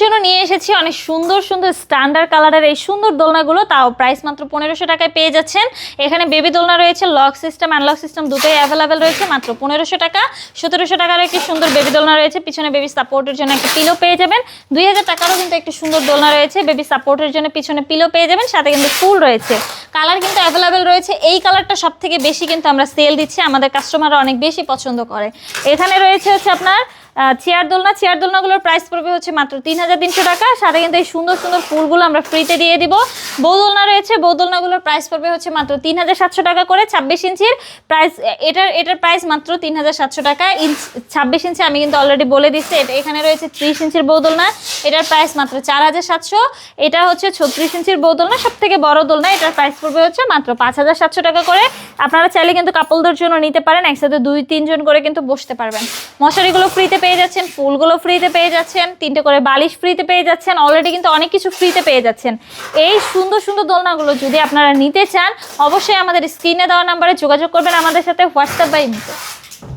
জন্য নিয়ে এসেছি অনেক সুন্দর সুন্দর স্ট্যান্ডার্ড কালারের এই সুন্দর দোলনাগুলো, তাও প্রাইস মাত্র 1500 টাকায় পেয়ে যাচ্ছেন। এখানে বেবি দোলনা রয়েছে, লক সিস্টেম আনলক সিস্টেম দুটোই অ্যাভেলেবেল রয়েছে মাত্র 1500 টাকা। 1700 টাকার একটি সুন্দর বেবি দোলনা রয়েছে, পিছনে বেবি সাপোর্টের জন্য একটা পিলো পেয়ে যাবেন। 2000 টাকারও কিন্তু একটি সুন্দর দোলনা রয়েছে, বেবি সাপোর্টের জন্য পিছনে পিলো পেয়ে যাবেন, সাথে কিন্তু ফুল রয়েছে। কালার কিন্তু অ্যাভেলেবেল রয়েছে। এই কালারটা সব থেকে বেশি কিন্তু আমরা সেল দিচ্ছি, আমাদের কাস্টমাররা অনেক বেশি পছন্দ করে। এখানে রয়েছে হচ্ছে আপনার চেয়ার দোলনা। চেয়ার দোলনাগুলোর প্রাইস পড়বে হচ্ছে মাত্র 3300 টাকা, সাথে কিন্তু এই সুন্দর সুন্দর ফুলগুলো আমরা ফ্রিতে দিয়ে দিব। বউ দোলনা রয়েছে, বউ দোলনাগুলোর প্রাইস পড়বে হচ্ছে মাত্র 3700 টাকা করে। 26 ইঞ্চির প্রাইস, এটার প্রাইস মাত্র 3700 টাকা। 26 ইঞ্চি আমি কিন্তু অলরেডি বলে দিচ্ছি। এখানে রয়েছে 30 ইঞ্চির বউ দোলনা, এটার প্রাইস মাত্র 4700। এটা হচ্ছে 36 ইঞ্চির বউ দোলনা, সব থেকে বড় দোলনা, এটার প্রাইস পড়বে হচ্ছে মাত্র 5700 টাকা করে। আপনারা চাইলে কিন্তু কাপলদের জন্য নিতে পারেন, একসাথে 2-3 জন করে কিন্তু বসতে পারবেন। মশারিগুলো ফ্রিতে পেয়ে যাচ্ছেন, ফুলগুলো ফ্রিতে পেয়ে যাচ্ছেন, 3টে করে বালিশ ফ্রিতে পেয়ে যাচ্ছেন। অলরেডি কিন্তু অনেক কিছু ফ্রিতে পেয়ে যাচ্ছেন। এই সুন্দর সুন্দর দোলনাগুলো যদি আপনারা নিতে চান, অবশ্যই আমাদের স্ক্রিনে দেওয়া নাম্বারে যোগাযোগ করবেন আমাদের সাথে, হোয়াটসঅ্যাপ বা ইমেলে।